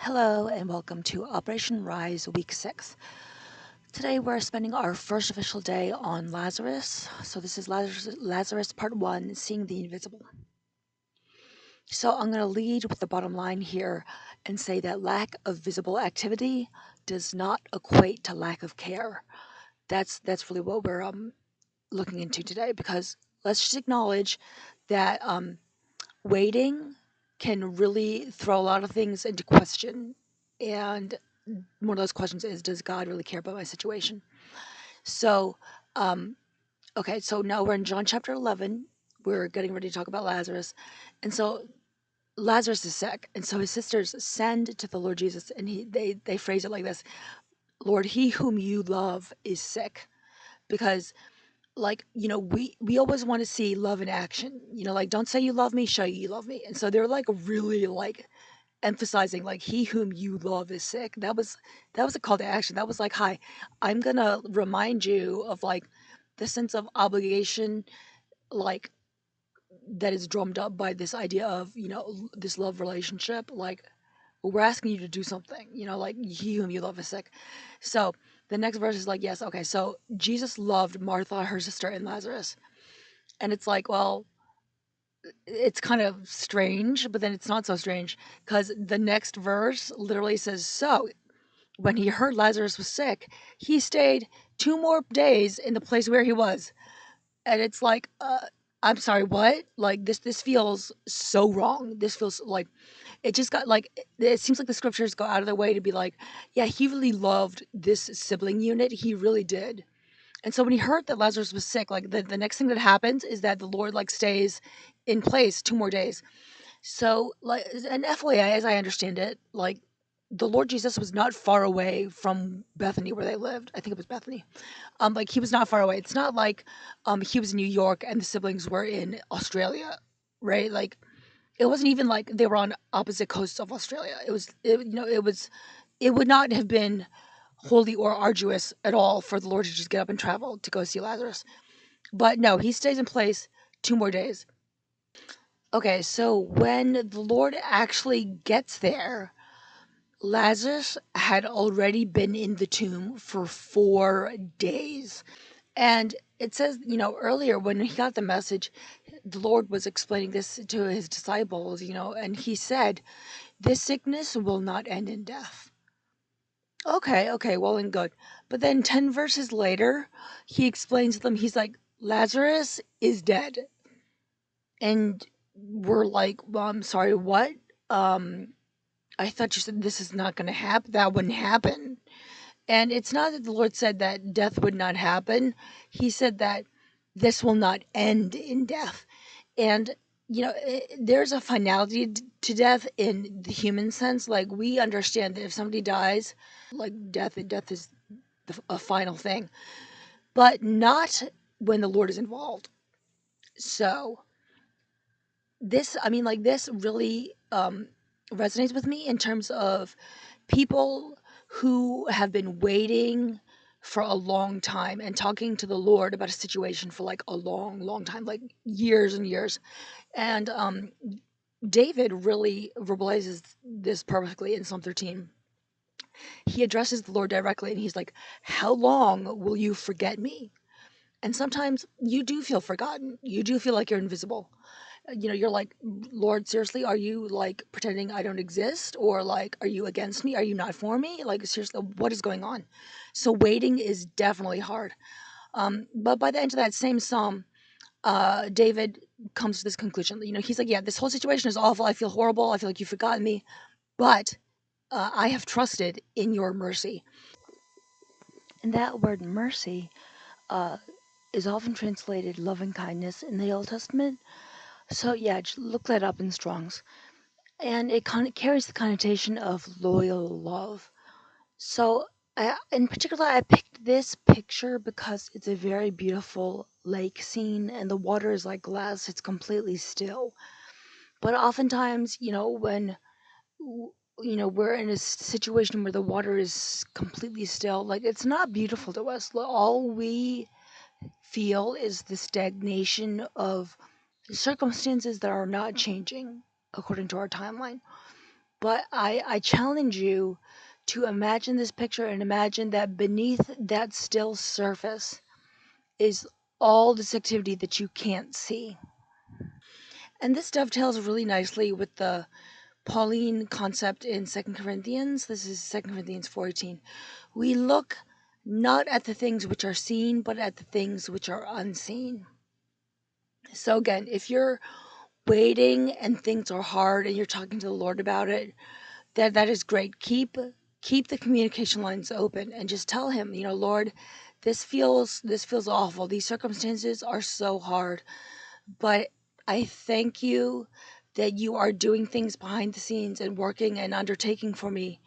Hello and welcome to Operation Rise Week 6. Today we're spending our first official day on Lazarus. So this is Lazarus Part 1, Seeing the Invisible. So I'm going to lead with the bottom line here and say that lack of visible activity does not equate to lack of care. That's really what we're looking into today, because let's just acknowledge that waiting can really throw a lot of things into question. And one of those questions is, does God really care about my situation? So, um, okay, so now we're in John chapter 11. We're getting ready to talk about Lazarus. And so Lazarus is sick. And so his sisters send to the Lord Jesus, and they phrase it like this: Lord, he whom you love is sick. Because, we always want to see love in action. Like, don't say you love me, show you love me. And so they're like really like emphasizing, like, he whom you love is sick. That was a call to action. That was like, hi, I'm gonna remind you of like the sense of obligation, like, that is drummed up by this idea of, this love relationship. Like, we're asking you to do something, like, he whom you love is sick. So the next verse is like, yes, okay, so Jesus loved Martha, her sister, and Lazarus. And it's like, well, it's kind of strange, but then it's not so strange, because the next verse literally says, so when he heard Lazarus was sick, he stayed 2 more days in the place where he was. And it's like, I'm sorry, what? Like, this feels so wrong. This feels like it just got like, it seems like the scriptures go out of their way to be like, yeah, he really loved this sibling unit. He really did. And so when he heard that Lazarus was sick, like, the next thing that happens is that the Lord like stays in place 2 more days. So, like, an FYI, as I understand it, like, the Lord Jesus was not far away from Bethany where they lived. I think it was Bethany. Like, he was not far away. It's not like he was in New York and the siblings were in Australia, right? Like, it wasn't even like they were on opposite coasts of Australia. It would not have been holy or arduous at all for the Lord to just get up and travel to go see Lazarus. But no, he stays in place 2 more days. Okay, so when the Lord actually gets there, Lazarus had already been in the tomb for 4 days. And it says, earlier when he got the message, the Lord was explaining this to his disciples, and he said, this sickness will not end in death. Okay, well and good. But then 10 verses later, he explains to them, he's like, Lazarus is dead. And we're like, well, I'm sorry, what? Um, I thought you said this is not going to happen. That wouldn't happen. And it's not that the Lord said that death would not happen. He said that this will not end in death. And, there's a finality to death in the human sense. Like, we understand that if somebody dies, like, death is a final thing, but not when the Lord is involved. So, this really resonates with me in terms of people who have been waiting for a long time and talking to the Lord about a situation for like a long, long time, like years and years. And David really verbalizes this perfectly in Psalm 13. He addresses the Lord directly and he's like, how long will you forget me? And sometimes you do feel forgotten. You do feel like you're invisible. You're like, Lord, seriously, are you like pretending I don't exist? Or like, are you against me? Are you not for me? Like, seriously, what is going on? So waiting is definitely hard. But by the end of that same psalm, David comes to this conclusion. He's like, yeah, this whole situation is awful. I feel horrible. I feel like you've forgotten me. But I have trusted in your mercy. And that word mercy uh, is often translated loving kindness in the Old Testament. So yeah, just look that up in Strong's. And it kind of carries the connotation of loyal love. So, in particular, I picked this picture because it's a very beautiful lake scene, and the water is like glass; it's completely still. But oftentimes, when we're in a situation where the water is completely still, like, it's not beautiful to us. All we feel is the stagnation of circumstances that are not changing according to our timeline. But I challenge you to imagine this picture and imagine that beneath that still surface is all this activity that you can't see. And this dovetails really nicely with the Pauline concept in Second Corinthians. This is Second Corinthians 4:18. We look not at the things which are seen, but at the things which are unseen. So again, if you're waiting and things are hard and you're talking to the Lord about it, that is great. Keep the communication lines open and just tell him, Lord, this feels awful. These circumstances are so hard, but I thank you that you are doing things behind the scenes and working and undertaking for me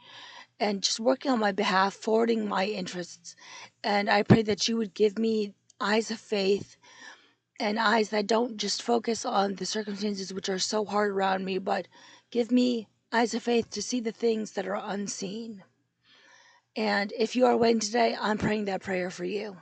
and just working on my behalf, forwarding my interests. And I pray that you would give me eyes of faith and eyes that don't just focus on the circumstances which are so hard around me, but give me eyes of faith to see the things that are unseen. And if you are waiting today, I'm praying that prayer for you.